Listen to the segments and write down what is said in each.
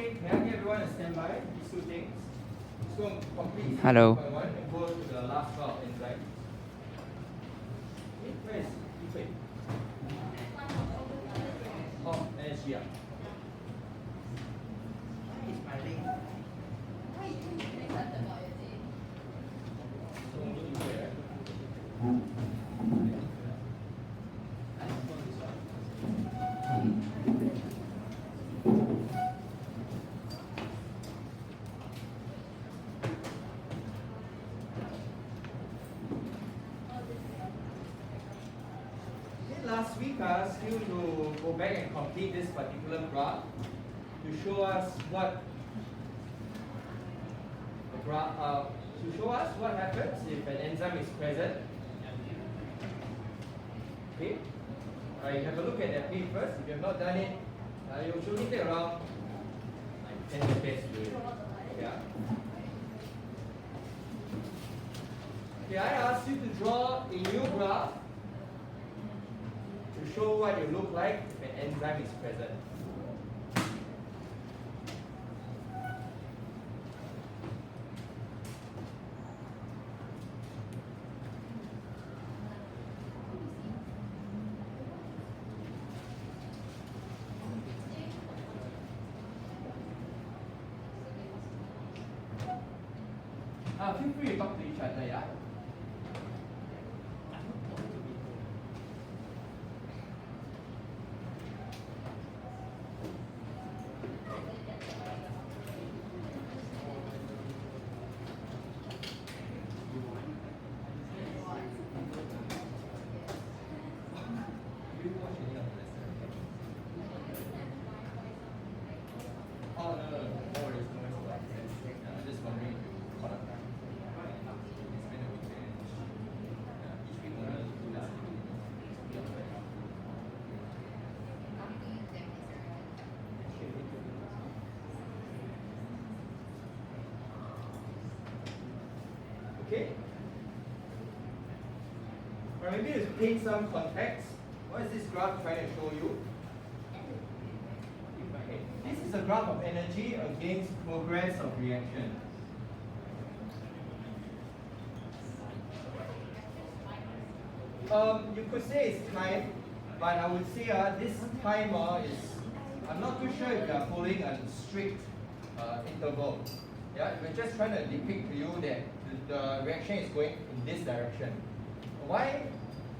Okay, may I get everyone to stand by these two things? So complete Hello. 2.1 and go to the last part of enzyme. Okay, where is Yifei? Oh, energy. Why is my link? So Yifei, right? Last week, I asked you to go back and complete this particular graph to show us what happens if an enzyme is present. Okay, you have a look at that page first. If you have not done it, it will usually take around like 10 seconds to do it. Yeah. Okay, I asked you to draw a new graph to show what it look like if an enzyme is present. Feel free to talk to each other, yeah? Oh, no worries, no worries. I'm just wondering if you caught up. It's been a weekend. Each week we're going to do this. Okay? Or maybe to paint some context, what is this graph trying to show you? Okay. This is a graph of energy against progress of reaction. You could say it's time, but I would say this time is, I'm not too sure if you are following a strict interval. Yeah, we're just trying to depict to you that the reaction is going in this direction. Why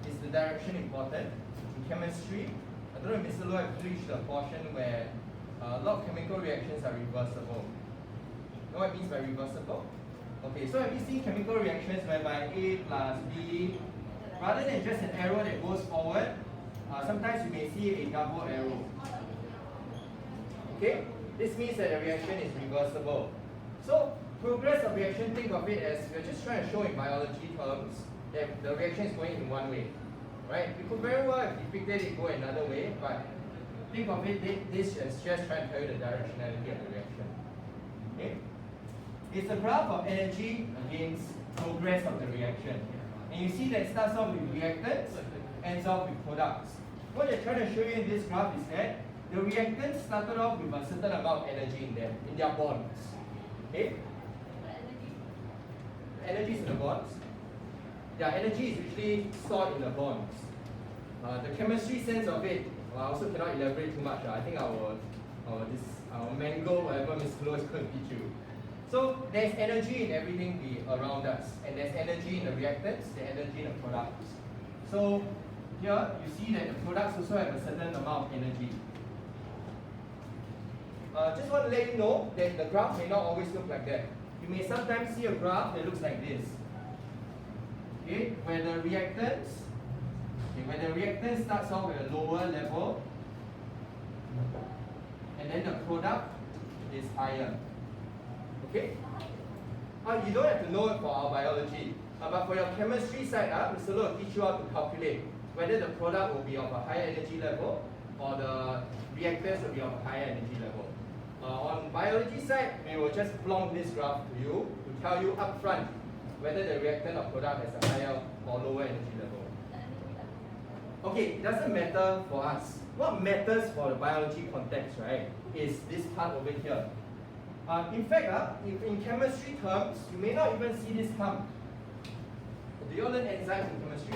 is the direction important? In chemistry, I don't know if Mr. Low has reached the portion where a lot of chemical reactions are reversible. You know what it means by reversible? Okay, so have you seen chemical reactions whereby A plus B, rather than just an arrow that goes forward, sometimes you may see a double arrow. Okay, this means that the reaction is reversible. So, progress of reaction, think of it as we're just trying to show in biology terms that the reaction is going in one way. Right? We could very well have depicted it go another way, but think of it, this is just trying to tell you the directionality of the reaction. Okay? It's a graph of energy against progress of the reaction. And you see that it starts off with reactants, ends off with products. What they're trying to show you in this graph is that the reactants started off with a certain amount of energy in them, in their bonds. Okay? Energy is in the bonds. Yeah, energy is usually stored in the bonds. The chemistry sense of it, I also cannot elaborate too much. I think I will mango whatever Mr. Low is going to teach you. So there's energy in everything around us, and there's energy in the reactants, there's energy in the products. So here you see that the products also have a certain amount of energy. Just want to let you know that the graph may not always look like that. You may sometimes see a graph that looks like this. Okay, where the reactants starts off at a lower level, and then the product is higher. Okay? You don't have to know it for our biology, but for your chemistry side, Mr. Low will teach you how to calculate whether the product will be of a higher energy level or the reactants will be of a higher energy level. On biology side, we will just plonk this graph to you to tell you upfront whether the reactant or product has a higher or lower energy level. Okay, it doesn't matter for us. What matters for the biology context, right, is this part over here. In fact, if in chemistry terms, you may not even see this term. Do you all learn enzymes in chemistry?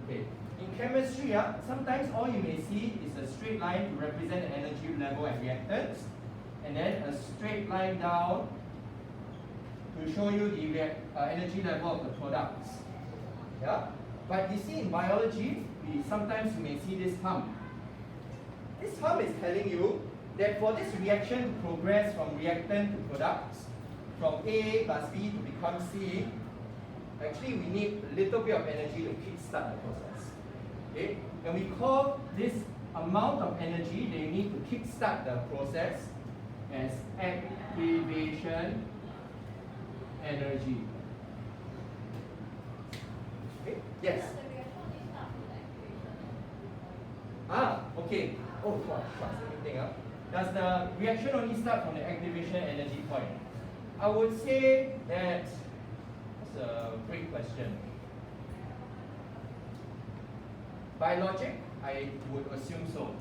Okay. In chemistry, sometimes all you may see is a straight line to represent the energy level at reactants, and then a straight line down to show you the energy level of the products. Yeah? But you see in biology, sometimes you may see this term. This term is telling you that for this reaction to progress from reactant to products, from A plus B to become C, actually we need a little bit of energy to kickstart the process. Okay? And we call this amount of energy that you need to kickstart the process as activation energy. Okay? Yes? Okay. Oh, same thing. Does the reaction only start from the activation energy point? I would say that that's a great question. By logic, I would assume so.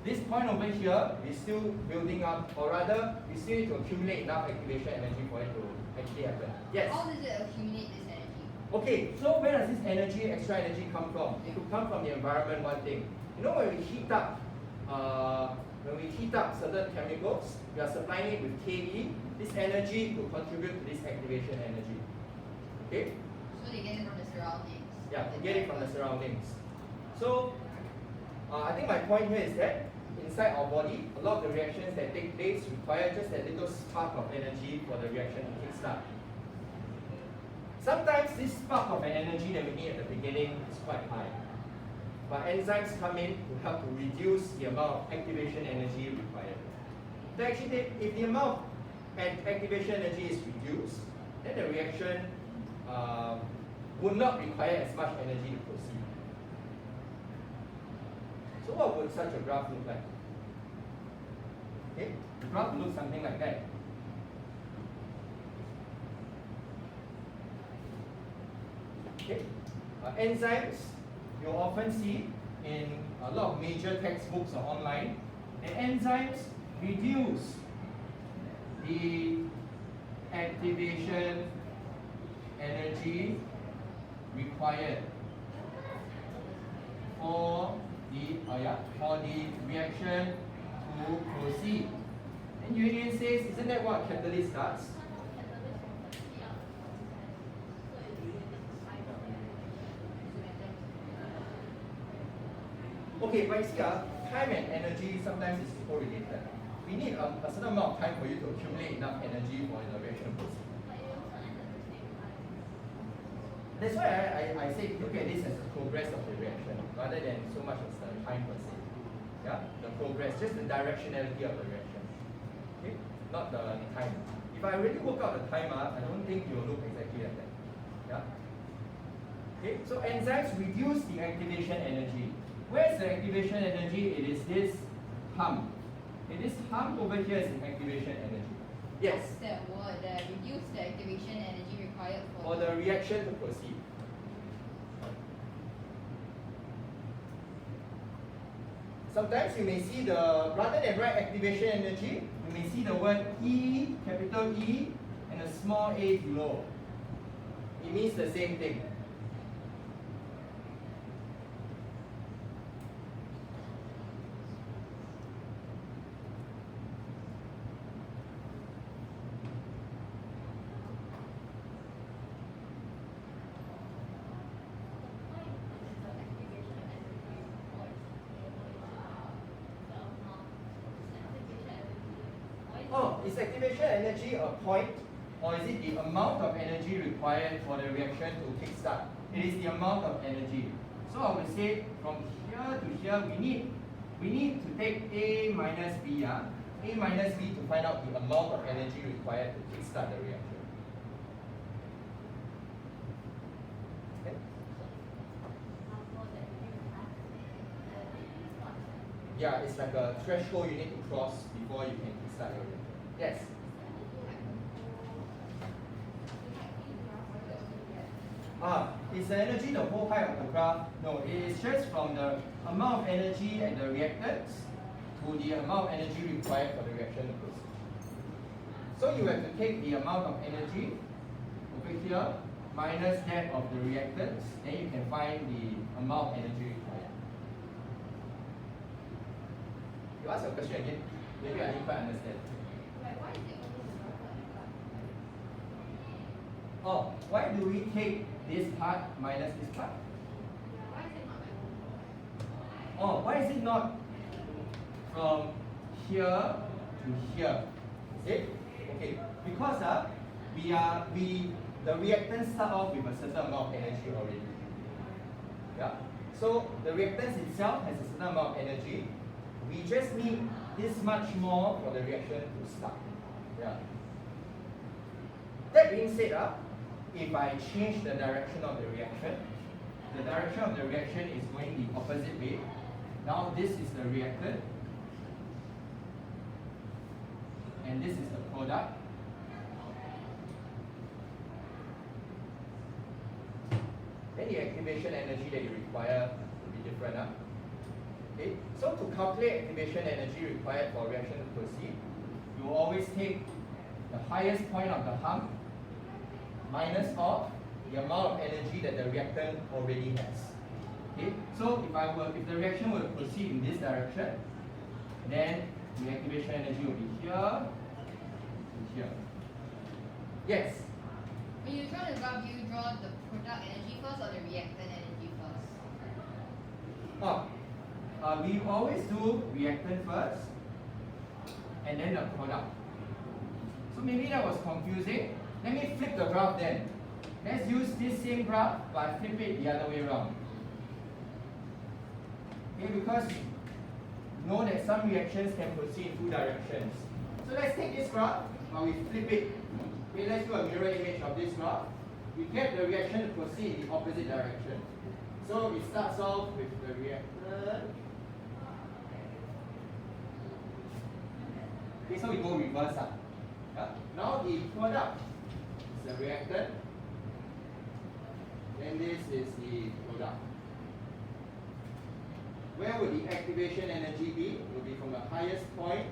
This point over here is still building up, or rather, we still need to accumulate enough activation energy for it to actually happen. Yes? How does it accumulate this energy? Okay, so where does this energy, extra energy come from? It could come from the environment, one thing. You know when we heat up certain chemicals, we are supplying it with Ke, this energy to contribute to this activation energy. Okay? So they get it from the surroundings. Yeah, they get it from the surroundings. So, I think my point here is that inside our body, a lot of the reactions that take place require just that little spark of energy for the reaction to kickstart. Sometimes this spark of an energy that we need at the beginning is quite high. But enzymes come in to help to reduce the amount of activation energy required. So actually, if the amount of activation energy is reduced, then the reaction would not require as much energy to proceed. So what would such a graph look like? Okay, the graph looks something like that. Okay, enzymes you'll often see in a lot of major textbooks or online. And enzymes reduce the activation energy required for the reaction to proceed. And Union says, isn't that what catalyst does? Okay, but you see, time and energy sometimes is correlated. We need a certain amount of time for you to accumulate enough energy for the reaction to proceed. That's why I say look at this as the progress of the reaction rather than so much as the time per se. Yeah, the progress, just the directionality of the reaction. Okay, not the time. If I really work out the time, I don't think it will look exactly like that. Yeah. Okay, so enzymes reduce the activation energy. Where's the activation energy? It is this hum. Okay, this hum over here is the activation energy. Yes? What's that word? Reduce the activation energy required for the reaction to proceed. Sometimes you may see rather than write activation energy, you may see the word E, capital E, and a small a below. It means the same thing. Is activation energy a point, or is it the amount of energy required for the reaction to kickstart? It is the amount of energy. So I would say from here to here, we need to take A minus B, A minus B to find out the amount of energy required to kickstart the reaction. Okay. Yeah, it's like a threshold you need to cross before you can kickstart your reaction. Yes? Is the energy the whole height of the graph? No, it is just from the amount of energy at the reactants to the amount of energy required for the reaction to proceed. So you have to take the amount of energy over here minus that of the reactants, then you can find the amount of energy required. You ask your question again. Maybe I didn't quite understand. Oh, why do we take this part minus this part? Oh, why is it not from here to here? Is it? Okay, because the reactants start off with a certain amount of energy already. Yeah. So the reactants itself has a certain amount of energy. We just need this much more for the reaction to start. Yeah. That being said, if I change the direction of the reaction is going the opposite way. Now this is the reactant, and this is the product. Then the activation energy that you require will be different. Okay? So to calculate activation energy required for reaction to proceed, you will always take the highest point of the hump minus of the amount of energy that the reactant already has. Okay? So if the reaction were to proceed in this direction, then the activation energy will be here and here. Yes? When you draw the graph, do you draw the product energy first or the reactant energy first? We always do reactant first and then the product. So maybe that was confusing. Let me flip the graph then. Let's use this same graph but flip it the other way around. Okay, because know that some reactions can proceed in two directions. So let's take this graph but we flip it. Okay, let's do a mirror image of this graph. We get the reaction to proceed in the opposite direction. So it starts off with the reactant. Okay, so we go reverse up. Now the product is the reactant. Then this is the product. Where would the activation energy be? It will be from the highest point,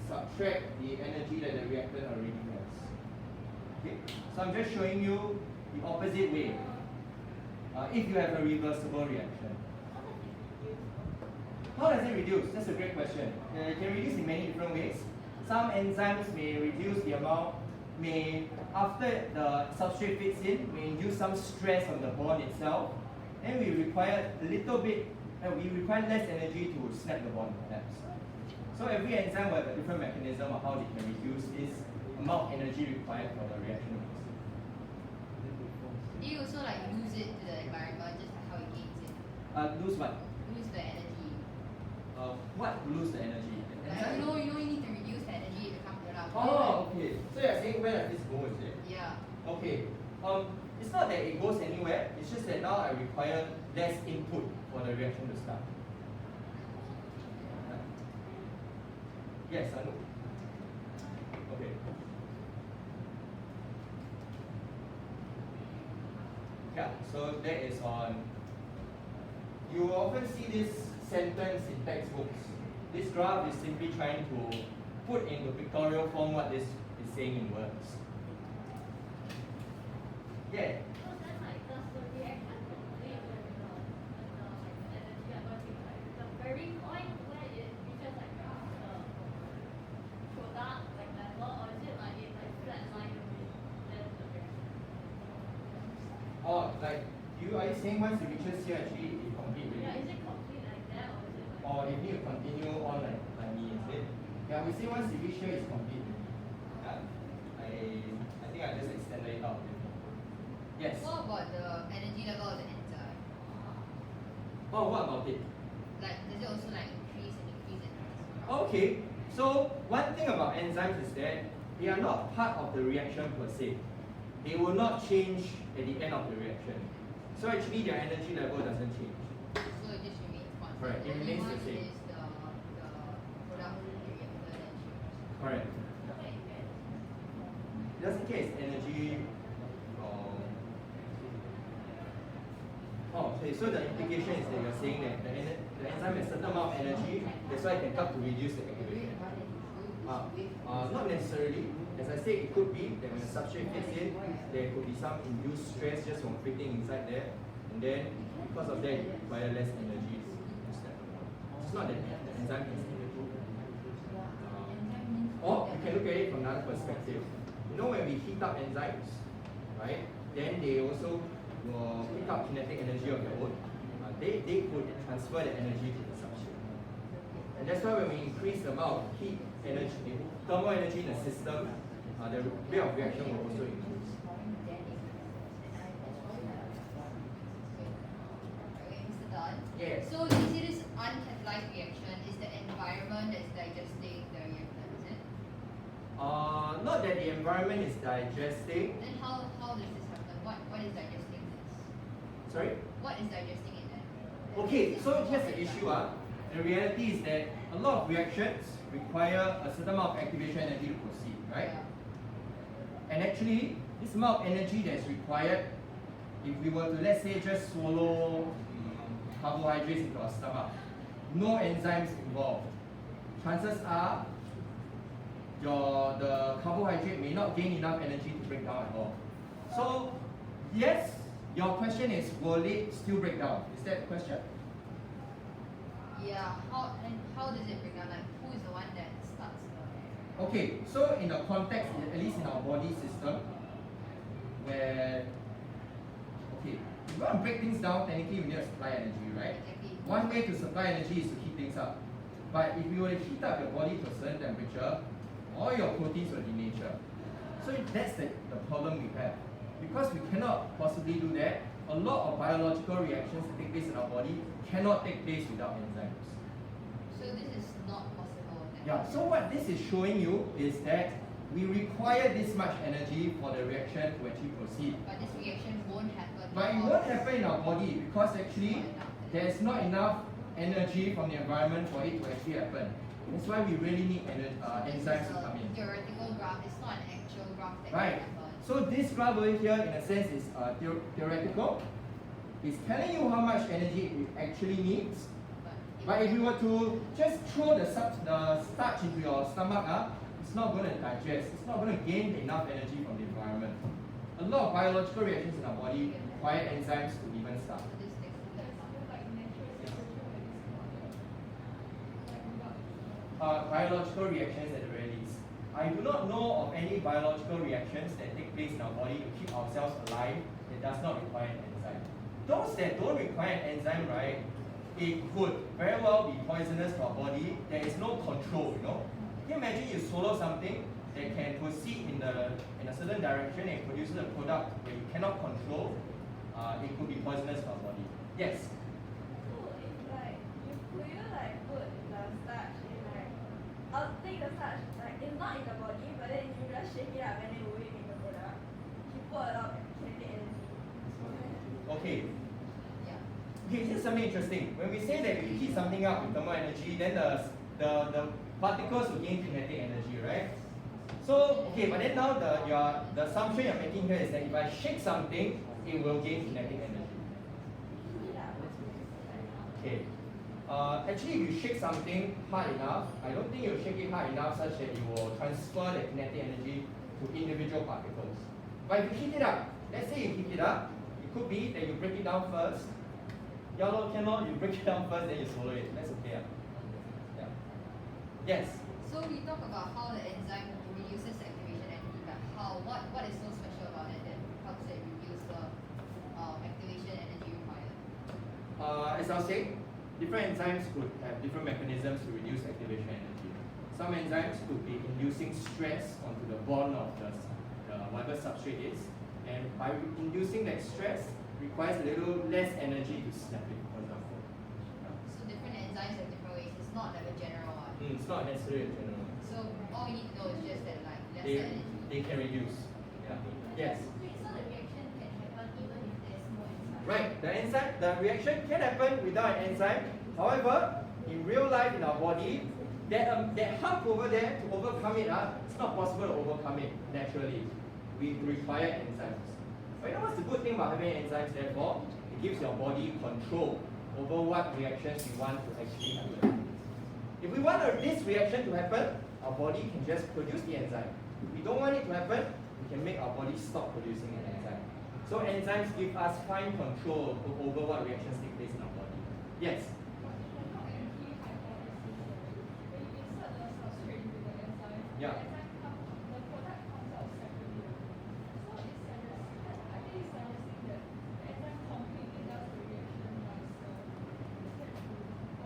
subtract the energy that the reactant already has. Okay? So I'm just showing you the opposite way. If you have a reversible reaction. How does it reduce? That's a great question. It can reduce in many different ways. Some enzymes may reduce the amount, after the substrate fits in, may induce some stress on the bond itself. Then we require a little bit, we require less energy to snap the bond perhaps. So every enzyme will have a different mechanism of how they can reduce this amount of energy required for the reaction. Do you also like lose it to the environment, just like how it gains it? Lose what? Lose the energy. What lose the energy? Like, you need to reduce the energy to become product. Oh, okay. So you're saying where does this go, is it? Yeah. Okay. It's not that it goes anywhere. It's just that now I require less input for the reaction to start. Yes, Anu. Okay. Yeah. So that is on. You often see this sentence in textbooks. This graph is simply trying to put into pictorial form what this is saying in words. Yeah. So then, like, does the reaction complete with the energy above the very point where it reaches like the product like level, or is it like flat line with then the reaction? Oh, like are you saying once it reaches here actually it complete already? Yeah, is it complete like that, or is it like? Or if you continue on like me, is it? Yeah, we say once it reaches here it's complete. Yeah. I think I just extended it out. Yes. What about the energy level of the enzyme? Oh, what about it? Like, does it also like increase and decrease and decrease? Okay, so one thing about enzymes is that they are not part of the reaction per se. They will not change at the end of the reaction. So actually their energy level doesn't change. So it just remains constant. Correct, it Only remains the one same. is the product reactor that changes. Correct. Okay, good. It doesn't care it's energy. Oh, Okay, so the implication is that you're saying that the enzyme has certain amount of energy, that's why it can help to reduce the activation. Not necessarily. As I said, it could be that when the substrate fits in, there could be some induced stress just from fitting inside there, and then because of that, you require less energy to use that. It's not that the enzyme is energy. Or you can look at it from another perspective. You know, when we heat up enzymes, right, then they also will pick up kinetic energy of their own. They could transfer the energy to the substrate. And that's why when we increase the amount of heat energy, thermal energy in the system, the rate of reaction will also increase. Okay, Mr. Don. Yes. So you see this uncatalyzed reaction is the environment that's digesting the reactant, is it? Not that the environment is digesting. Then how does this happen? What is digesting this? Sorry? What is digesting it then? Okay, so here's the issue. The reality is that a lot of reactions require a certain amount of activation energy to proceed, right? Yeah. And actually, this amount of energy that's required, if we were to, let's say, just swallow carbohydrates into our stomach, no enzymes involved, chances are the carbohydrate may not gain enough energy to break down at all. So, yes, your question is, will it still break down? Is that the question? Yeah. How does it break down? Like who is the one that starts the Okay, so in the context, at least in our body system, where, okay, if you want to break things down, technically we need to supply energy, right? Exactly. One way to supply energy is to heat things up. But if you were to heat up your body to a certain temperature, all your proteins will denature. So that's the problem we have. Because we cannot possibly do that, a lot of biological reactions that take place in our body cannot take place without enzymes. So this is not possible then? Yeah, so what this is showing you is that we require this much energy for the reaction to actually proceed. But this reaction won't happen. But it won't happen in our body because actually there's not enough energy from the environment for it to actually happen. That's why we really need enzymes to come in. Theoretical graph, it's not an actual graph that Right. can happen. So this graph over here, in a sense, is theoretical. It's telling you how much energy it actually needs. But if you were to just throw the starch into your stomach, it's not going to digest. It's not going to gain enough energy from the environment. A lot of biological reactions in our body require enzymes to even start. So this takes Biological reactions at the very least. I do not know of any biological reactions that take place in our body to keep ourselves alive that does not require an enzyme. Those that don't require an enzyme, right, it could very well be poisonous to our body. There is no control, you know. Can you imagine you swallow something that can proceed in a certain direction and produces a product where you cannot control? It could be poisonous to our body. Yes? So it's like, could you like put the starch in like, I'll take the starch, like it's not in the body, but then you just shake it up and then you will make the product. You put a lot of kinetic energy. Okay. Yeah. Okay, here's something interesting. When we say that we heat something up with thermal energy, then the particles will gain kinetic energy, right? So, okay, but then now the assumption you're making here is that if I shake something, it will gain kinetic energy. Okay. Actually, if you shake something hard enough, I don't think you shake it hard enough such that you will transfer the kinetic energy to individual particles. But if you heat it up, let's say you heat it up, it could be that you break it down first. Yeah, you break it down first, then you swallow it. That's okay. Yeah. Yes. So we talk about how the enzyme reduces activation energy, but what is so special about it that helps it reduce the activation energy required? As I was saying, different enzymes could have different mechanisms to reduce activation energy. Some enzymes could be inducing stress onto the bond of the whatever substrate is, and by inducing that stress requires a little less energy to snap it, for example. So different enzymes have different ways. It's not like a general one. It's not necessarily a general. So all we need to know is just that like lesser energy. They can reduce. Yeah. Yes. Wait, so the reaction can happen even if there's no enzyme? Right. The reaction can happen without an enzyme. However, in real life in our body, that hump over there to overcome it, it's not possible to overcome it naturally. We require enzymes. But you know what's the good thing about having enzymes therefore? It gives your body control over what reactions you want to actually happen. If we want this reaction to happen, our body can just produce the enzyme. If we don't want it to happen, we can make our body stop producing an enzyme. So enzymes give us fine control over what reactions take place in our body. Yes? Yeah.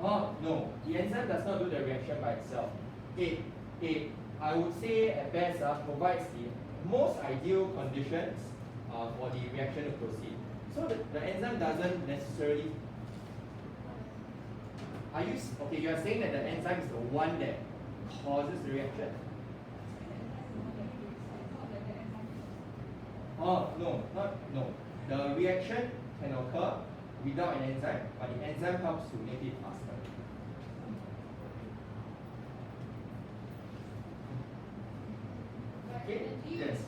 Oh, no. The enzyme does not do the reaction by itself. It I would say, at best, provides the most ideal conditions for the reaction to proceed. So the enzyme doesn't necessarily. Okay? You are saying that the enzyme is the one that causes the reaction. Oh no, no. The reaction can occur without an enzyme, but the enzyme helps to make it faster. Okay? Yes.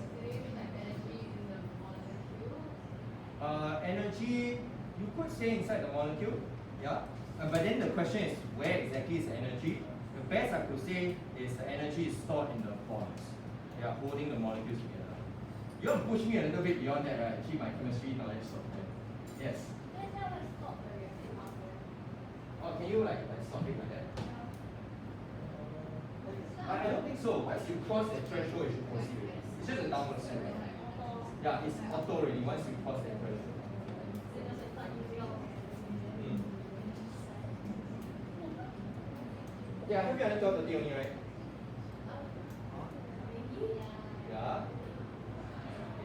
Energy, you could say inside the molecule, yeah. But then the question is, where exactly is the energy? The best I could say is the energy is stored in the bonds. They are holding the molecules together. You want to push me a little bit beyond that, right? Actually, my chemistry knowledge is so good. Yes. Oh, can you like stop it like that? I don't think so. Once you cross that threshold, it should proceed. It's just a downward slope. Yeah, it's auto already once you cross that threshold. Yeah, have you understood the thing only, right? Yeah.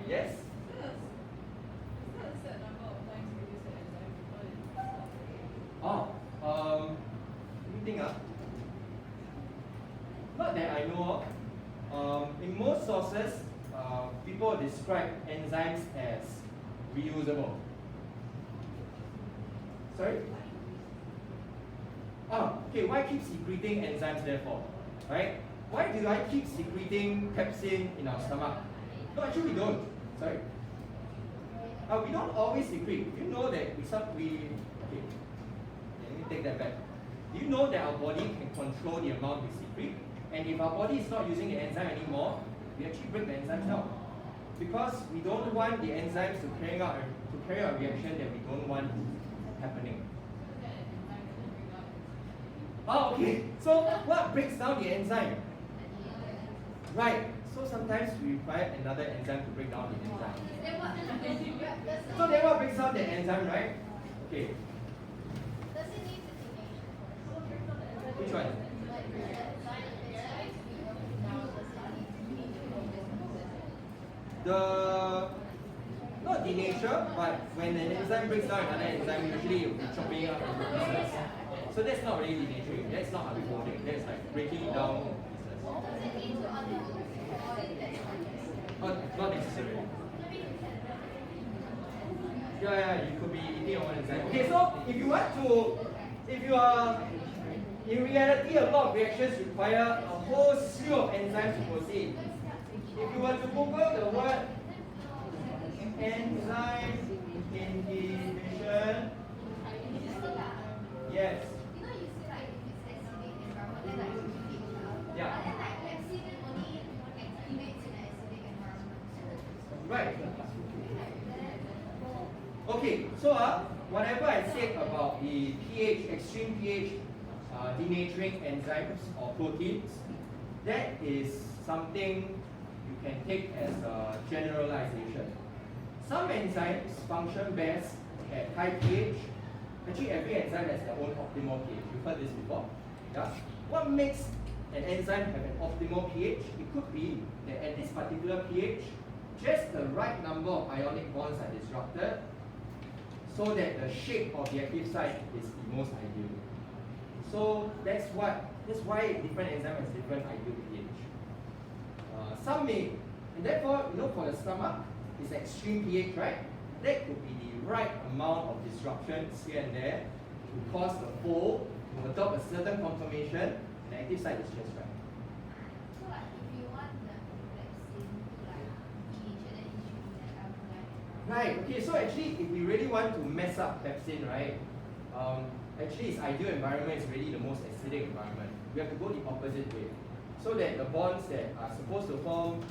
Yes? Oh, let me think. Not that I know of. In most sources, people describe enzymes as reusable. Sorry? Okay, why keep secreting enzymes therefore? Right? Why do I keep secreting pepsin in our stomach? No, actually we don't. Sorry. We don't always secrete. You know that okay, let me take that back. Do you know that our body can control the amount we secrete? And if our body is not using the enzyme anymore, we actually break the enzymes down. Because we don't want the enzymes to carry out a reaction that we don't want happening. Oh, okay. So what breaks down the enzyme? Right. So sometimes we require another enzyme to break down the enzyme. So then what breaks down the enzyme, right? Okay. Which one? Not denature, but when an enzyme breaks down another enzyme, usually it will be chopping up into pieces. So that's not really denaturing. That's not unfolding. That's like breaking it down into pieces. Not necessarily. Yeah, you could be eating your own enzyme. Okay, so if you are, in reality, a lot of reactions require a whole slew of enzymes to proceed. If you were to Google the word enzyme inhibition, yes. Yeah. Right. Okay, so whatever I said about the pH, extreme pH denaturing enzymes or proteins, that is something you can take as a generalization. Some enzymes function best at high pH. Actually, every enzyme has their own optimal pH. You've heard this before. Yeah? What makes an enzyme have an optimal pH? It could be that at this particular pH, just the right number of ionic bonds are disrupted so that the shape of the active site is the most ideal. So that's why different enzymes has different ideal pH. Some may, and therefore, for the stomach, it's extreme pH, right? That could be the right amount of disruptions here and there to cause the fold to adopt a certain conformation, and the active site is just right. So if you want the vaccine to denatured, then it should be that alkaline. Right, okay, so actually if we really want to mess up pepsin, right, actually its ideal environment is really the most acidic environment. We have to go the opposite way. So that the bonds that are supposed to form,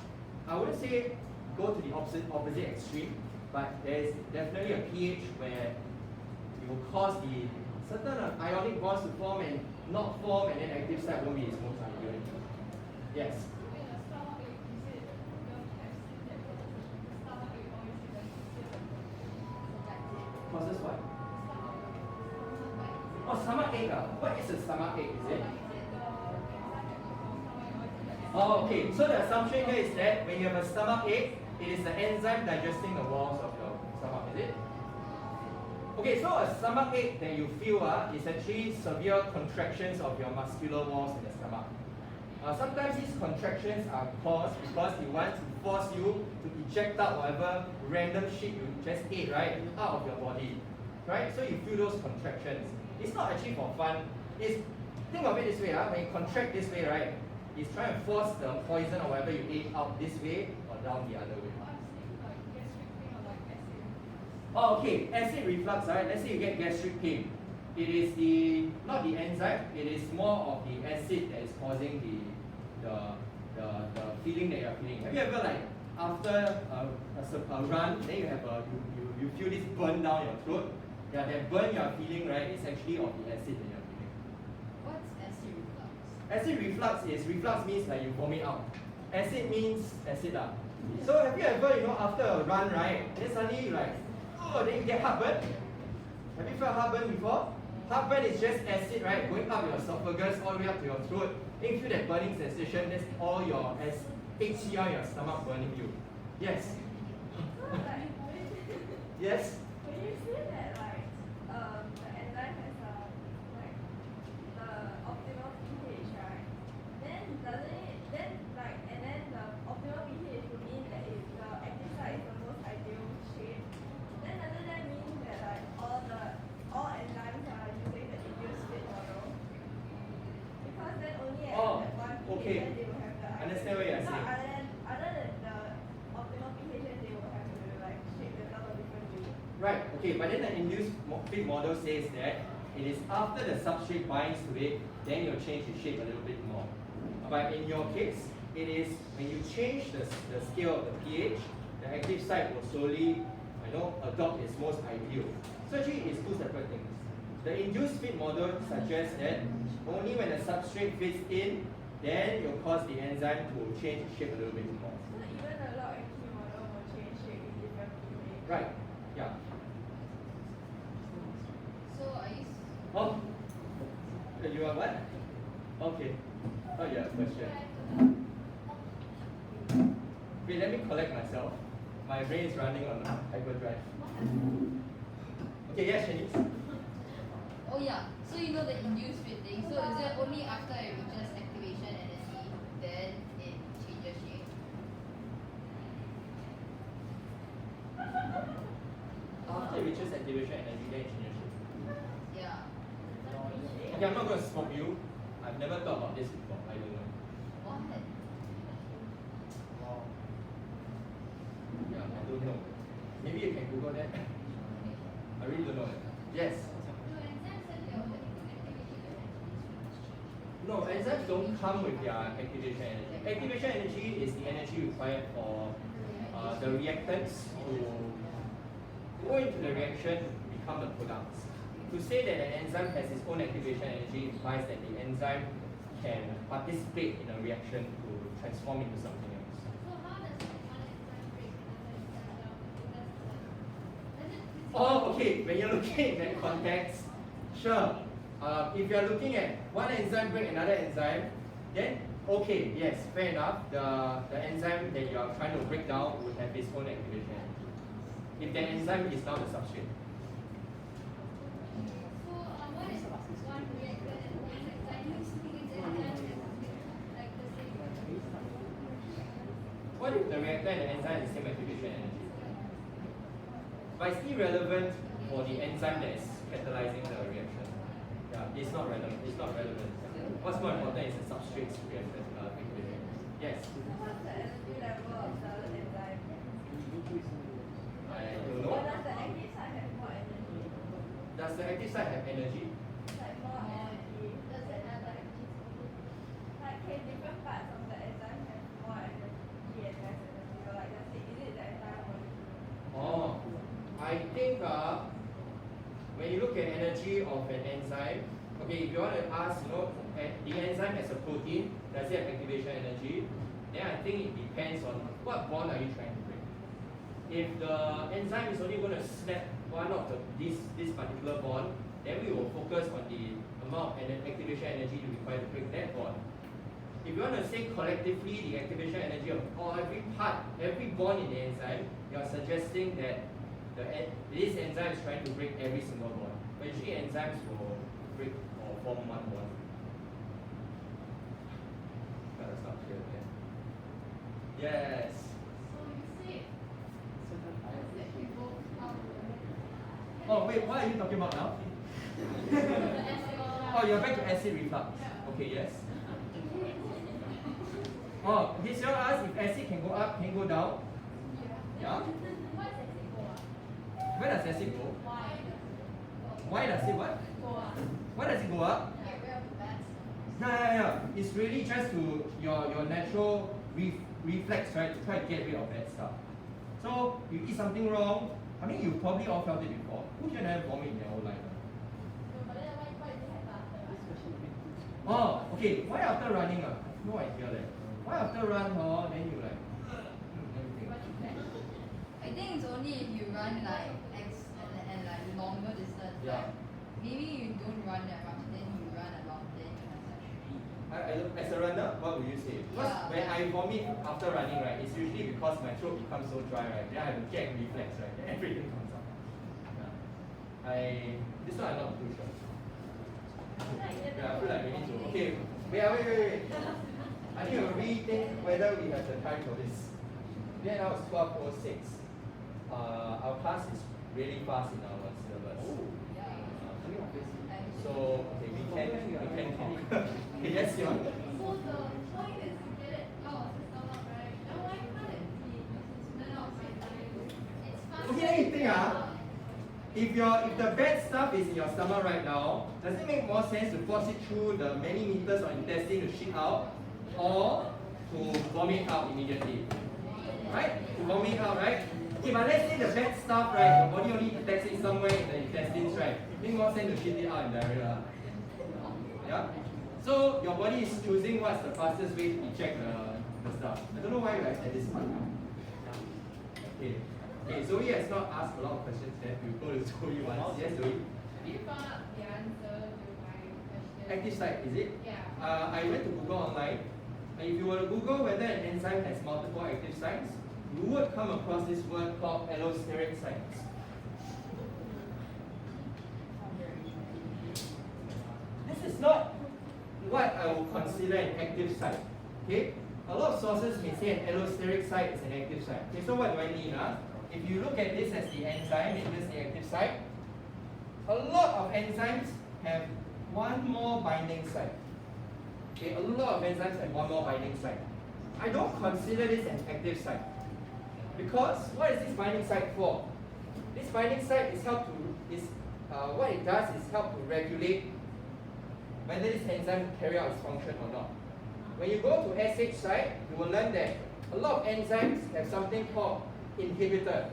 I wouldn't say go to the opposite extreme, but there's definitely a pH where it will cause the certain ionic bonds to form and not form, and then active site won't be its most ideal. Yes? Causes what? Oh, stomach ache. What is a stomach ache, is it? Oh, okay. So the assumption here is that when you have a stomach ache, it is the enzyme digesting the walls of your stomach, is it? Okay, so a stomach ache that you feel is actually severe contractions of your muscular walls in the stomach. Sometimes these contractions are caused because it wants to force you to eject out whatever random shit you just ate, right, out of your body. Right? So you feel those contractions. It's not actually for fun. Think of it this way, when you contract this way, right, it's trying to force the poison or whatever you ate out this way or down the other way. Oh, okay, acid reflux, right? Let's say you get gastric pain. It is not the enzyme, it is more of the acid that is causing the feeling that you're feeling. Have you ever after a run, then you feel this burn down your throat? Yeah, that burn you're feeling, right, is actually of the acid that you're feeling. What's acid reflux? Acid reflux means you vomit out. Acid means acid. So have you ever, after a run, right, then suddenly you then you get heartburn? Have you felt heartburn before? Heartburn is just acid, right, going up your esophagus all the way up to your throat. Then you feel that burning sensation, that's all your HCl, your stomach burning you. Yes? Yes? When you say that the enzyme has the optimal pH, right? Then doesn't it and then the optimal pH would mean that if the active site is the most ideal shape, then doesn't that mean that all enzymes are using the induced fit model? Because then only at that one pH okay. then they will have the Understand what you're saying. Other than the optimal pH, then they will have to shape themselves a different way. Right, okay, but then the induced fit model says that it is after the substrate binds to it, then you'll change the shape a little bit more. But in your case, it is when you change the scale of the pH, the active site will slowly adopt its most ideal. So actually it's two separate things. The induced fit model suggests that only when the substrate fits in, then you'll cause the enzyme to change its shape a little bit more. So even the log and key model will change shape in different pH. Right, yeah. So are you? Oh, you are what? Okay. Oh yeah, question. Wait, let me collect myself. My brain is running on hyperdrive. Okay, yes, Shanice. Oh yeah. So you know the induced fit thing. So is it only after it reaches activation energy then it changes shape? After it reaches activation energy, then it changes shape. Yeah. Okay, I'm not going to smoke you. I've never thought about this before. I don't know. What? Yeah, I don't know. Maybe you can Google that. I really don't know. Yes. No, enzymes don't come with their activation energy. Activation energy is the energy required for the reactants to go into the reaction to become the products. To say that an enzyme has its own activation energy implies that the enzyme can participate in a reaction to transform into something else. Oh, okay. When you're looking at that context, sure. If you're looking at one enzyme break another enzyme, then okay, yes, fair enough. The enzyme that you are trying to break down would have its own activation energy. If that enzyme is now the substrate. What if the reactor and the enzyme has the same activation energy? But it's irrelevant for the enzyme that is catalyzing the reaction. Yeah, it's not relevant. It's not relevant. What's more important is the substrate's reaction activation. Yes. What's the energy level of the enzyme? I active site have energy? Like more energy. Like can different parts of the enzyme have more energy and less energy? Or like does it, is it the entire molecule? Oh, I think when you look at energy of an enzyme, okay, if you want to ask, the enzyme as a protein, does it have activation energy? Then I think it depends on what bond are you trying to break. If the enzyme is only going to snap one of this particular bond, then we will focus on the amount of activation energy required to break that bond. If you want to say collectively the activation energy of every part, every bond in the enzyme, you are suggesting that this enzyme is trying to break every single bond. But usually enzymes will break or form one bond. That's not clear again. Yes. Oh wait, what are you talking about now? Oh, you're back to acid reflux. Okay, yes. Oh, this year asked if acid can go up, can go down. Yeah. Where does acid go? Why does it what? Why does it go up? Yeah. It's really just to your natural reflex, right? To try to get rid of bad stuff. So you eat something wrong. I mean, you probably all felt it before. Who can have vomit in their whole life? Oh, okay. Why after running? I have no idea. Why after run, then you like? Let me think. I think it's only if you run like and like longer distance. Yeah. Maybe you don't run that much, then you run a lot, then you have such. As a runner, what would you say? Because Yeah. when I vomit after running, right, it's usually because my throat becomes so dry, right? Then I have a gag reflex, right? Then everything comes out. Yeah. This one I'm not too sure. Yeah, I feel like we need to. Okay, wait. I need to rethink whether we have the time for this. Then now it's 12:06. Our class is really fast in our syllabus. So okay, we can talk. Yes, Yon. So the point is to get it out of the stomach, right? And why can't it be smelled outside? It's fast. Okay, let me think. If the bad stuff is in your stomach right now, does it make more sense to force it through the many meters of intestine to shit out, or to vomit out immediately? Right? To vomit out, right? Okay, but let's say the bad stuff, right, your body only detects it somewhere in the intestines, right? It makes more sense to shit it out in diarrhea. Yeah? So your body is choosing what's the fastest way to eject the stuff. I don't know why we're at this part. Okay, Zoe has not asked a lot of questions yet. We'll go to Zoe once. Yes, Zoe? You found out the answer to my question. Active site, is it? Yeah. I went to Google online. And if you were to Google whether an enzyme has multiple active sites, you would come across this word called allosteric sites. This is not what I would consider an active site. Okay? A lot of sources may say an allosteric site is an active site. Okay, so what do I mean? If you look at this as the enzyme, it is the active site. A lot of enzymes have one more binding site. Okay, a lot of enzymes have one more binding site. I don't consider this an active site. Because what is this binding site for? This binding site what it does is help to regulate whether this enzyme carry out its function or not. When you go to SH site, you will learn that a lot of enzymes have something called inhibitors.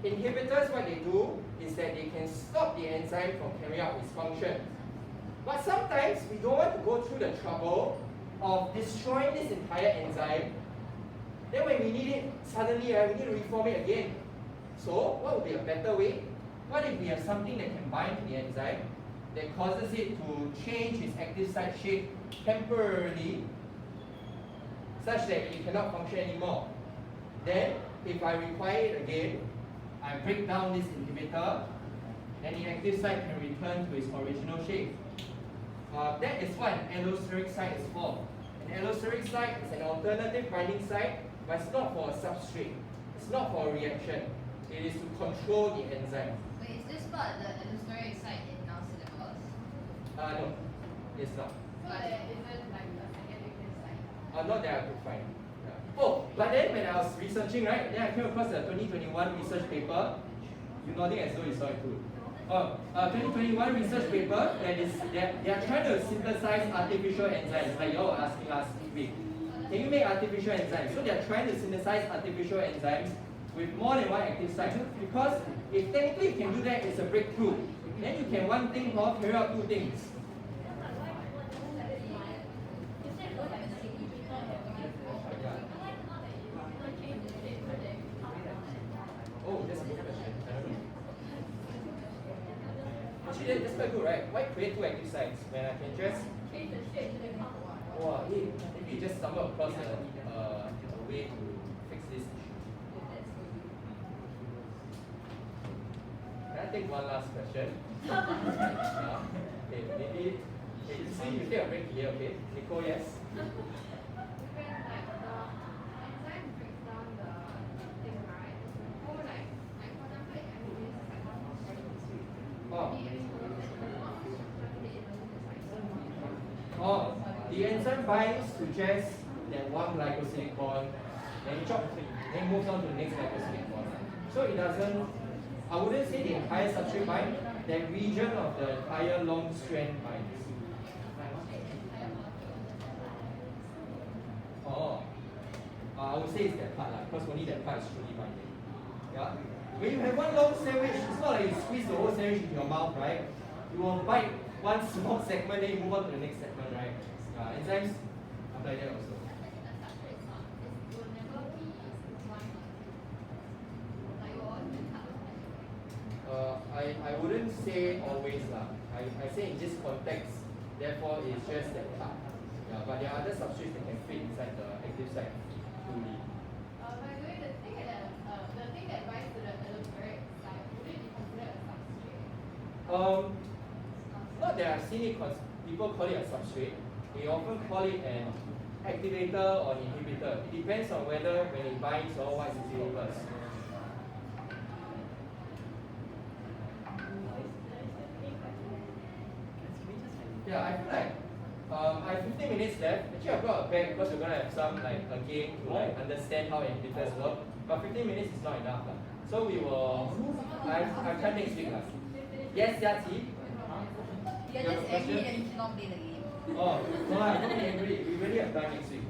Inhibitors, what they do is that they can stop the enzyme from carrying out its function. But sometimes we don't want to go through the trouble of destroying this entire enzyme. Then when we need it, suddenly we need to reform it again. So what would be a better way? What if we have something that can bind to the enzyme that causes it to change its active site shape temporarily such that it cannot function anymore? Then if I require it again, I break down this inhibitor, then the active site can return to its original shape. That is what an allosteric site is for. An allosteric site is an alternative binding site, but it's not for a substrate. It's not for a reaction. It is to control the enzyme. So is this part the allosteric site in our syllabus? No, it's not. So there isn't like a second active site. Not that I could find. Yeah. Oh, but then when I was researching, right, then I came across a 2021 research paper. You nodding as though you saw it too. 2021 research paper that is they are trying to synthesize artificial enzymes like you all were asking last week. Can you make artificial enzymes? So they are trying to synthesize artificial enzymes with more than one active site. Because if technically you can do that, it's a breakthrough. Then you can one thing or carry out two things. Oh, that's a good question. I don't know. Actually, that's quite good, right? Why create two active sites when I can just maybe you just stumble across a way to fix this issue. Can I take one last question? Okay, maybe. Okay, you see, you take a break here, okay? Nicole, yes? Oh, the enzyme binds to just that one glycosidic bond, then then moves on to the next glycosidic bond. So it doesn't, I wouldn't say the entire substrate bind, that region of the entire long strand binds. Oh, I would say it's that part, because only that part is truly binding. Yeah? When you have one long sandwich, it's not like you squeeze the whole sandwich into your mouth, right? You will bite one small segment, then you move on to the next segment, right? Enzymes are like that also. I wouldn't say always lah. I say in this context, therefore it's just that part. Yeah, but there are other substrates that can fit inside the active site fully. By the way, the thing that binds to the allophoric site, would it be considered a substrate? Not that I've seen it, people call it a substrate. They often call it an activator or inhibitor. It depends on whether when it binds or what is its purpose. Yeah, I feel like I have 15 minutes left. Actually, I've got a break because we're going to have some a game to understand how inhibitors work. But 15 minutes is not enough. So we will, I've time next week. Yes, Yati? You're just angry that you cannot play the game. Oh, no, I don't be angry. We really have time next week.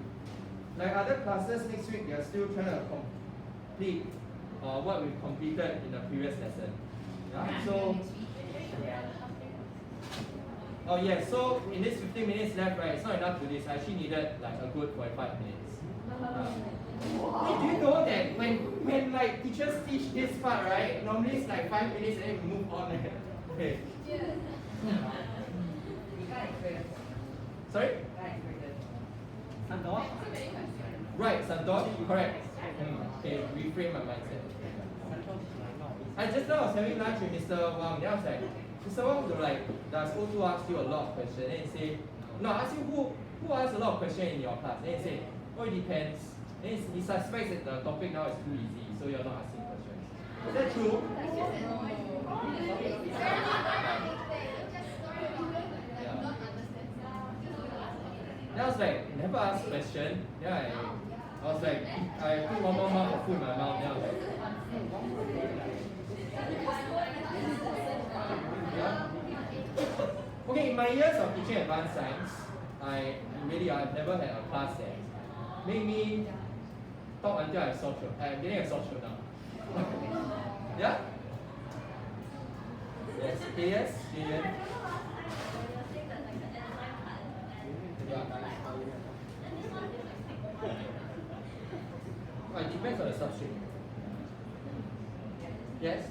Like other classes next week, they are still trying to complete what we completed in the previous lesson. Yeah? So, oh yeah, so in this 15 minutes left, right, it's not enough to this. I actually needed like a good 45 minutes. Hey, do you know that when like teachers teach this part, right, normally it's like 5 minutes and then we move on. Okay. Sorry? Sandor? Right, Sandor, correct. Okay, reframe my mindset. I just now I was having lunch with Mr. Wang, then I was like, Mr. Wang was like, does O2 ask you a lot of questions? Then he say, no, I ask you who asks a lot of questions in your class? Then he say, oh, it depends. Then he suspects that the topic now is too easy, so you're not asking questions. Is that true? Then I was like, never ask question. Yeah, I was like, I put one more mouth of food in my mouth. Then I was like, yeah. Okay, in my years of teaching advanced science, I've never had a class that made me talk until I have sore throat. I'm getting a sore throat now. Yeah? Yes. Okay, yes, Julian. It depends on the substrate. Yes?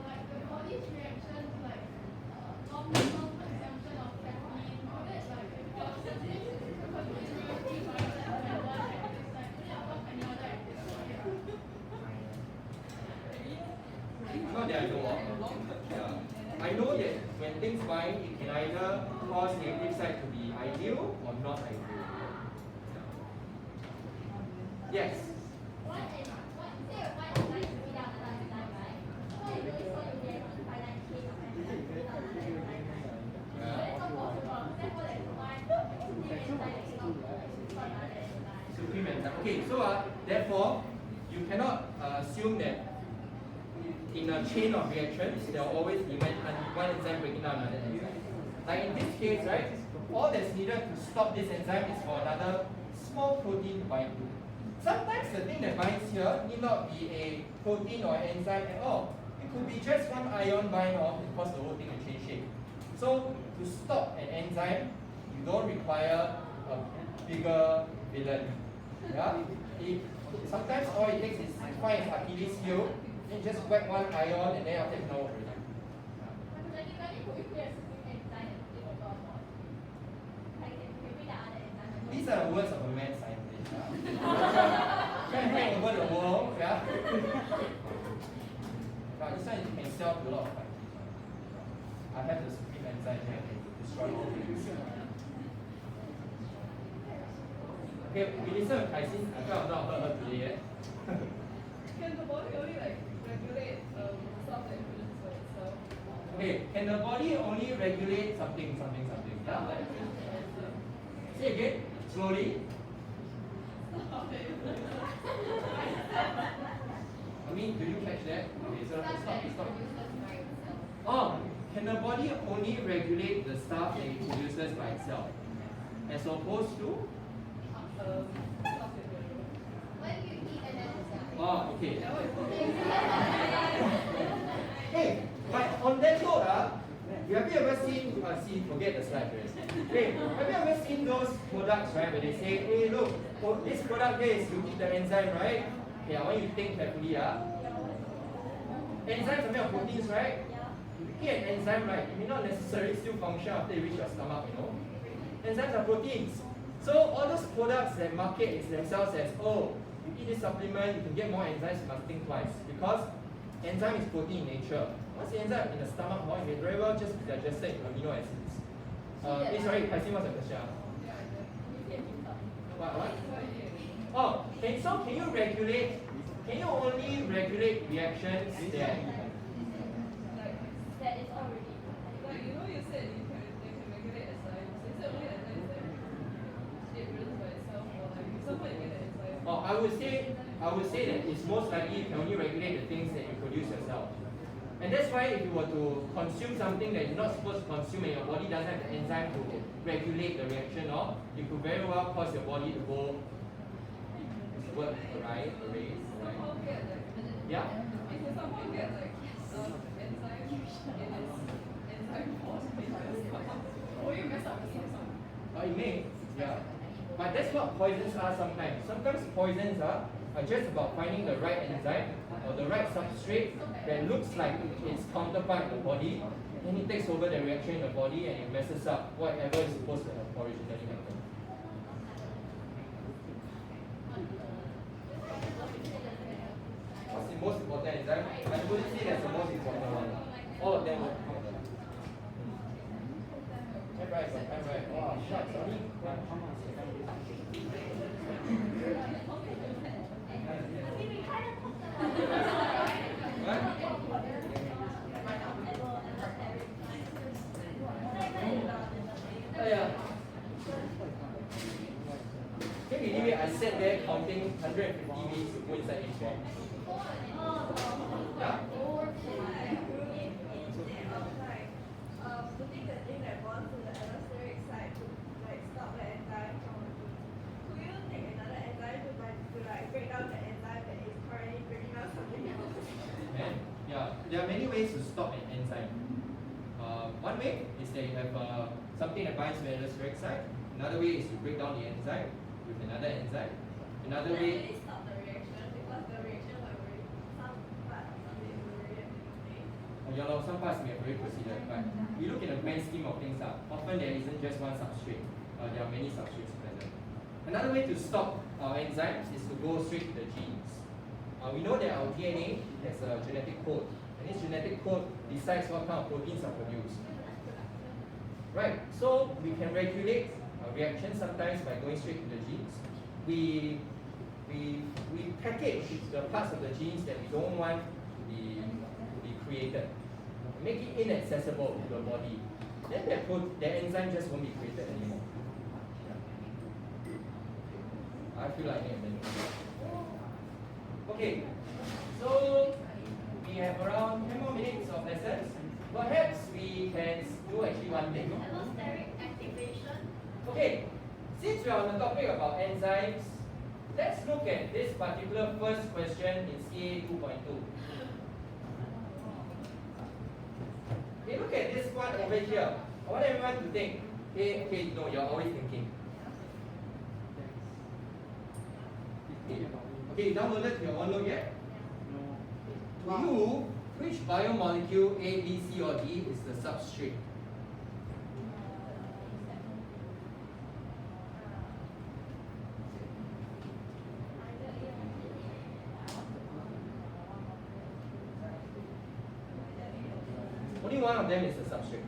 Like the body's reaction to like non-consumption of caffeine, would it like Not that I know of. Yeah. I know that when things bind, it can either cause the active site to be ideal or not ideal. Yes. Supreme enzyme. Okay, so therefore, you cannot assume that in a chain of reactions, there will always be one enzyme breaking down another enzyme. Like in this case, right, all that's needed to stop this enzyme is for another small protein to bind to. Sometimes the thing that binds here need not be a protein or an enzyme at all. It could be just one ion bind off and cause the whole thing to change shape. So to stop an enzyme, you don't require a bigger villain. Yeah? Sometimes all it takes is find its Achilles heel, then just whack one ion and then after it's not already. These are the words of a mad scientist. Can't hang over the world, yeah. But this one you can sell to a lot of countries. I have the supreme enzyme here to destroy all things. Okay, we listen to Kai-Sin. I feel I've not heard her today yet. Can the body only like regulate stuff that happens by itself? Okay, can the body only regulate something? Yeah? Say again, slowly. I mean, do you catch that? Okay, so stop. Oh, can the body only regulate the stuff that it produces by itself? As opposed to? When you eat an enzyme. Oh, okay. Hey, but on that note, have you ever seen, forget the slide, right? Hey, have you ever seen those products, right, where they say, hey, look, this product here is you eat the enzyme, right? Okay, I want you to think carefully, Enzymes are made of proteins, right? If you eat an enzyme, right, it may not necessarily still function after you reach your stomach, Enzymes are proteins. So all those products that market themselves as, oh, you eat this supplement, you can get more enzymes, you must think twice. Because enzyme is protein in nature. Once the enzyme in the stomach, it may very well just be digested in amino acids. Sorry, Kai-Sin, what's the question? What? Oh, can you only regulate reactions that... That is already. Like you said they can regulate enzymes. Is it only enzymes that it produces by itself, or like somehow you get an enzyme? Oh, I would say that it's most likely you can only regulate the things that you produce yourself. And that's why if you were to consume something that you're not supposed to consume and your body doesn't have the enzyme to regulate the reaction, or it could very well cause your body to go right? Yeah? If you somehow get like enzyme in its enzyme form, or you mess up with something. It may, yeah. But that's what poisons are sometimes. Sometimes poisons are just about finding the right enzyme or the right substrate that looks like its counterpart in the body, and it takes over the reaction in the body and it messes up whatever is supposed to have originally happened. What's the most important enzyme? I wouldn't say that's the most important one. All of them will count. Right. Oh, shucks, sorry. What? Oh, yeah. Can you believe it? I sat there counting 150 weeks to put inside each box. Yeah? Putting the thing that bonds to the allosteric side to like stop the enzyme from working. Could you take another enzyme to like break down the enzyme that is currently breaking down something else? Yeah, there are many ways to stop an enzyme. One way is that you have something that binds to the allosteric side. Another way is to break down the enzyme with another enzyme. Another way. Really stop the reaction because the reaction might already some part of it will already have been made. Some parts may have already proceeded, but we look in the grand scheme of things. Often there isn't just one substrate. There are many substrates present. Another way to stop our enzymes is to go straight to the genes. We know that our DNA has a genetic code, and this genetic code decides what kind of proteins are produced. Right, so we can regulate reactions sometimes by going straight to the genes. We package the parts of the genes that we don't want to be created, make it inaccessible to the body. Then the enzyme just won't be created anymore. I feel like it. Okay, so we have around 10 more minutes of lessons. Perhaps we can do actually one thing. Allosteric activation. Okay, since we are on the topic about enzymes, let's look at this particular first question in CA 2.2. Okay, look at this one over here. I want everyone to think. Okay, no, you're always thinking. Okay, you downloaded your OneNote yet? To you, which biomolecule A, B, C, or D is the substrate? Only one of them is the substrate.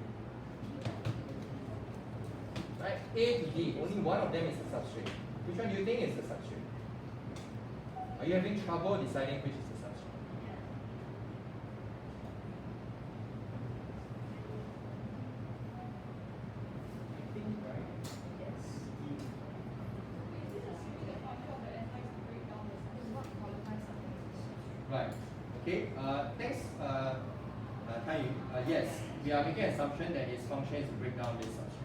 Right? A to D, only one of them is the substrate. Which one do you think is the substrate? Are you having trouble deciding which is the substrate? I think, right? Yes. Right. Okay. Thanks, Tai Yu. Yes, we are making an assumption that its function is to break down this substrate.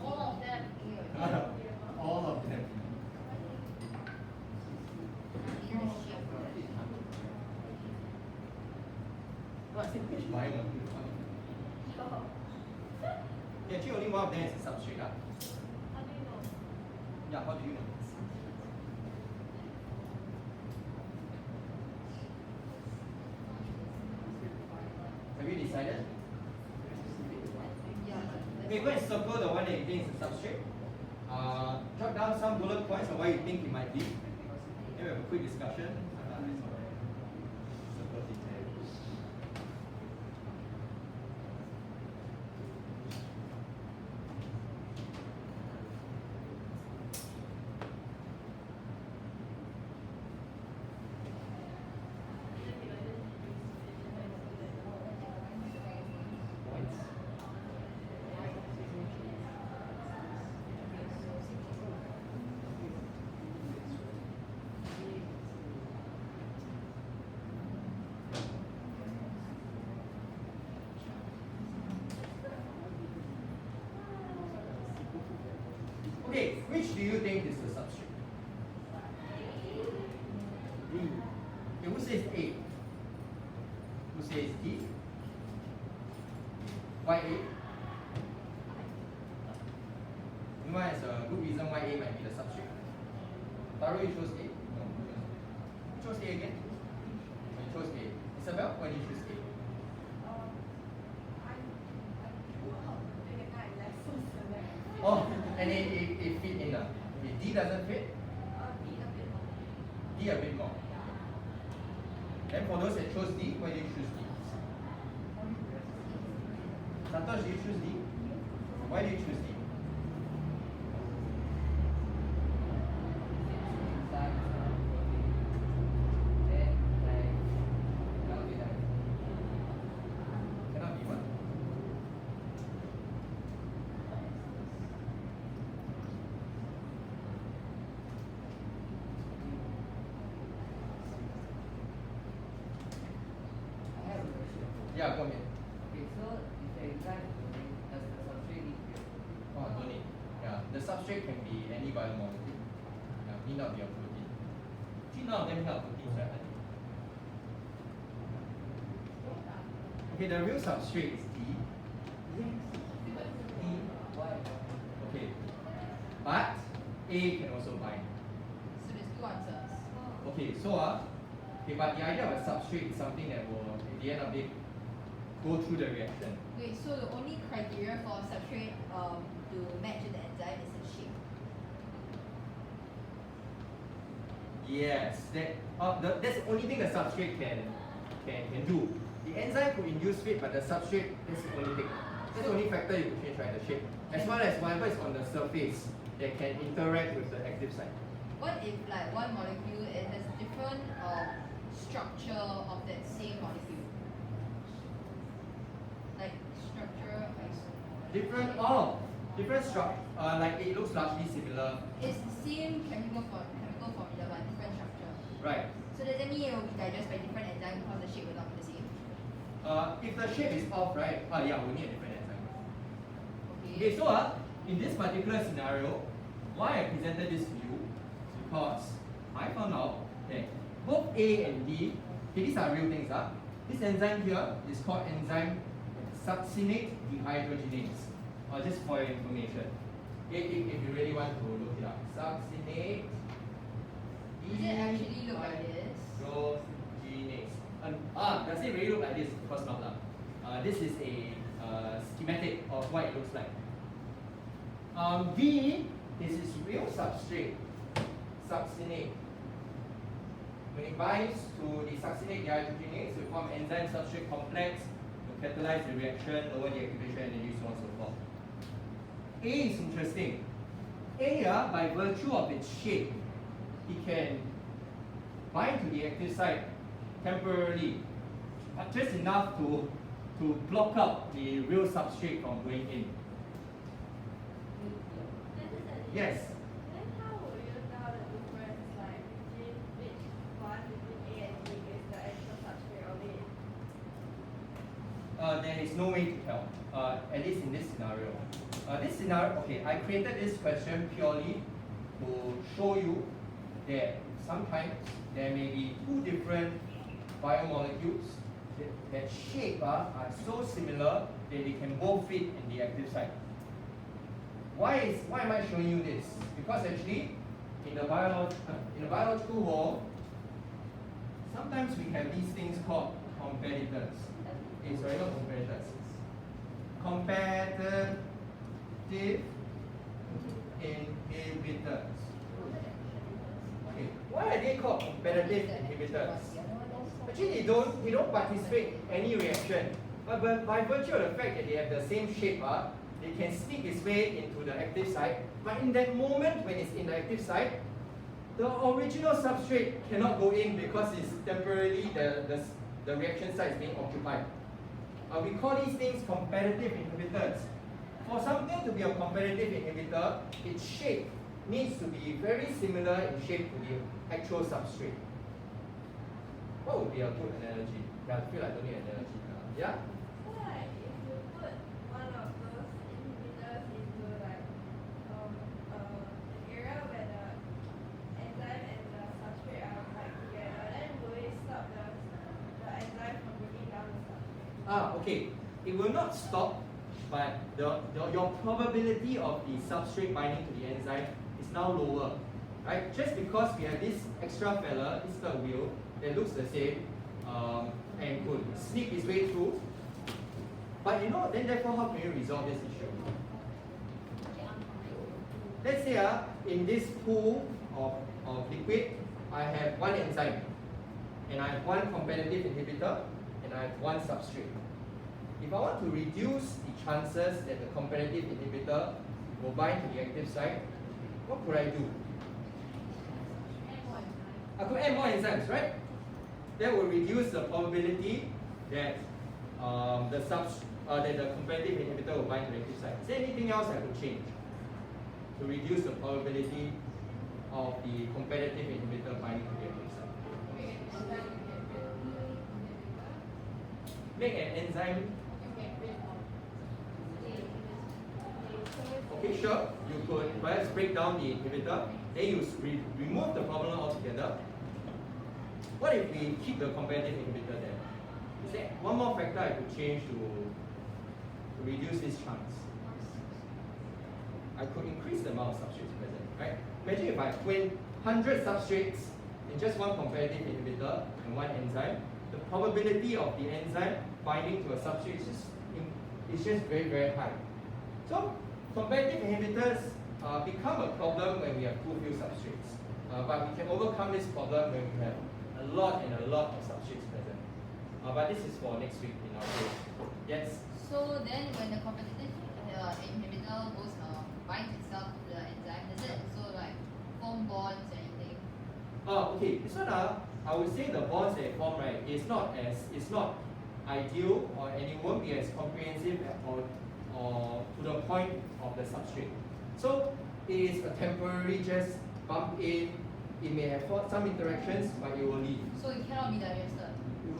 All of them. All of them. No, I said which biomolecule? Yeah, actually only one of them is a substrate. How do you know? Yeah, how do you know? Have you decided? Okay, go and circle the one that you think is a substrate. Jot down some bullet points on why you think it might be. Then we have a quick discussion. Circle details. Points. Okay, which do you think is the substrate? D. Okay, who says A? Who says D? Why A? Anyone has a good reason why A might be the substrate? Taro, you chose A? No, you chose A again? No, you chose A. Isabel, why did you choose A? Oh, and it fit in. Okay, D doesn't fit? D a bit more. Then for those that chose D, why did you choose D? Santosh, did you choose D? Why did you choose D? Cannot be what? I have a question. Yeah, go ahead. Okay, so if the enzyme is doing, does the substrate need to be Oh, don't need. Yeah, the substrate can be any biomolecule. Yeah, need not be a protein. Actually, none of them have proteins, right? Okay, the real substrate is D. D. why? Okay. But A can also bind. So there's two answers. Okay, so okay, but the idea of a substrate is something that will, at the end of it, go through the reaction. Wait, so the only criteria for substrate to match with the enzyme is the shape. Yes, that's the only thing the substrate can do. The enzyme could induce fit, but the substrate, that's the only thing. That's the only factor you could change, right? The shape. As well as whatever is on the surface that can interact with the active site. What if like one molecule it has different structure of that same molecule? Like structure isomer. Different Different structure, like it looks largely similar. It's the same chemical formula but different structure. Right. So does that mean it will be digested by different enzymes because the shape will not be the same? If the shape is off, right? Yeah, we need a different enzyme. Okay. Okay, so in this particular scenario, why I presented this to you is because I found out that both A and D, okay, these are real things. This enzyme here is called enzyme succinate dehydrogenase. Just for your information. If you really want to look it up. Succinate Does it actually look like this? dehydrogenase. Does it really look like this? Of course not. This is a schematic of what it looks like. D is its real substrate, succinate. When it binds to the succinate dehydrogenase, it forms enzyme substrate complex to catalyze the reaction, lower the activation energy, so on and so forth. A is interesting. A, by virtue of its shape, it can bind to the active site temporarily, but just enough to block out the real substrate from going in. Yes. Then how will you tell the difference like between which one between A and B is the actual substrate of it? There is no way to tell, at least in this scenario. Okay, I created this question purely to show you that sometimes there may be two different biomolecules that shape are so similar that they can both fit in the active site. Why am I showing you this? Because actually, in the biological world, sometimes we have these things called competitors. Sorry, not competitors. Competitive inhibitors. Okay, why are they called competitive inhibitors? Actually, they don't participate in any reaction, but by virtue of the fact that they have the same shape, they can sneak its way into the active site. But in that moment when it's in the active site, the original substrate cannot go in because it's temporarily the reaction site is being occupied. We call these things competitive inhibitors. For something to be a competitive inhibitor, its shape needs to be very similar in shape to the actual substrate. What would be a good analogy? I feel like I don't need an analogy. Yeah? So like if you put one of those inhibitors into like an area where the enzyme and the substrate are like together, then will it stop the enzyme from breaking down the substrate? Okay. It will not stop, but your probability of the substrate binding to the enzyme is now lower. Right? Just because we have this extra fella, this third wheel, that looks the same and could sneak its way through. But then therefore how can you resolve this issue? Let's say in this pool of liquid, I have one enzyme, and I have one competitive inhibitor, and I have one substrate. If I want to reduce the chances that the competitive inhibitor will bind to the active site, what could I do? I could add more enzymes, right? That will reduce the probability that the competitive inhibitor will bind to the active site. Is there anything else I could change to reduce the probability of the competitive inhibitor binding to the active site? Make an enzyme. Okay, sure. You could perhaps break down the inhibitor, then you remove the problem altogether. What if we keep the competitive inhibitor there? Is there one more factor I could change to reduce this chance? I could increase the amount of substrates present, right? Imagine if I put in 100 substrates in just one competitive inhibitor and one enzyme, the probability of the enzyme binding to a substrate is just very, very high. So competitive inhibitors become a problem when we have too few substrates. But we can overcome this problem when we have a lot and a lot of substrates present. But this is for next week in our course. Yes? So then when the competitive inhibitor goes binds itself to the enzyme, does it also like form bonds or anything? Okay. This one I would say the bonds that form, right, it's not ideal, and it won't be as comprehensive or or to the point of the substrate. So it is a temporary just bump in. It may have some interactions, but it will leave. So it cannot be digested.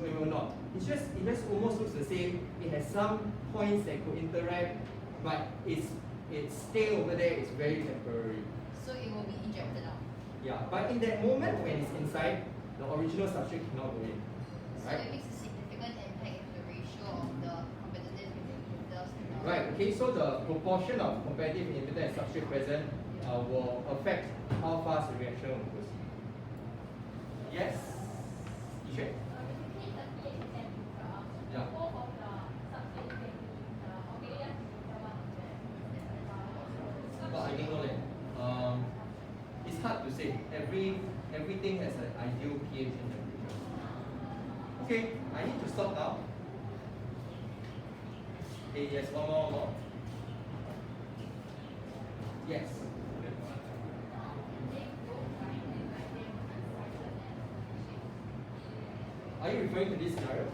It will not. It just almost looks the same. It has some points that could interact, but it's stay over there. It's very temporary. So it will be ejected out. Yeah, but in that moment when it's inside, the original substrate cannot go in. So Right? it makes a significant impact in the ratio of the competitive inhibitors to the Right. Okay. So the proportion of competitive inhibitor and substrate present will affect how fast the reaction will proceed. Yes. Yishui? Yeah. Well, I don't know that. It's hard to say. Everything has an ideal pH and temperature. Okay, I need to stop now. Okay, yes, one more. Yes. Are you referring to this scenario?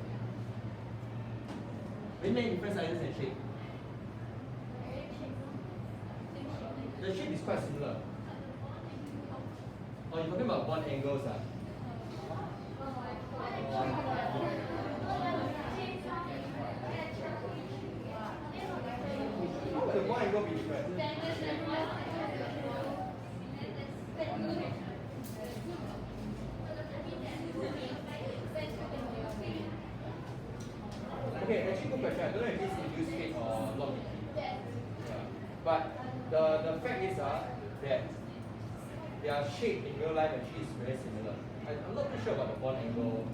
When there different sizes and shape? The shape is quite similar. Oh, you're talking about bond angles, ah? How will the bond angle be different? Okay, actually good question. I don't know if this is induced state or log yeah. But the fact is that their shape in real life actually is very similar. I'm not too sure about the bond angle.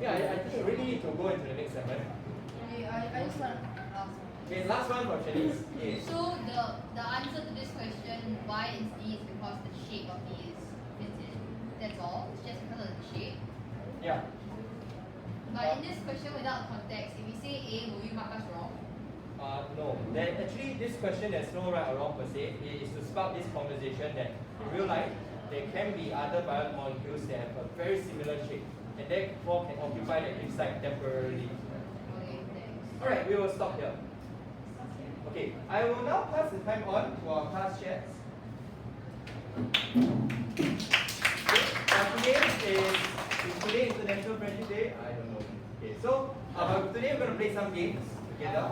Yeah, I think we really need to go into the next segment. I just want to ask. Okay, last one for Chinese. Yeah. So the answer to this question, why is D, is because the shape of D is fits in. That's all. It's just because of the shape. Yeah. But in this question without context, if we say A, will you mark us wrong? No. Actually, this question there's no right or wrong per se. It is to spark this conversation that in real life there can be other biomolecules that have a very similar shape and therefore can occupy the active site temporarily. Okay, thanks. Alright, we will stop here. Okay, I will now pass the time on to our class chats. Today International Friendship Day? I don't know. Okay, so today we're going to play some games together.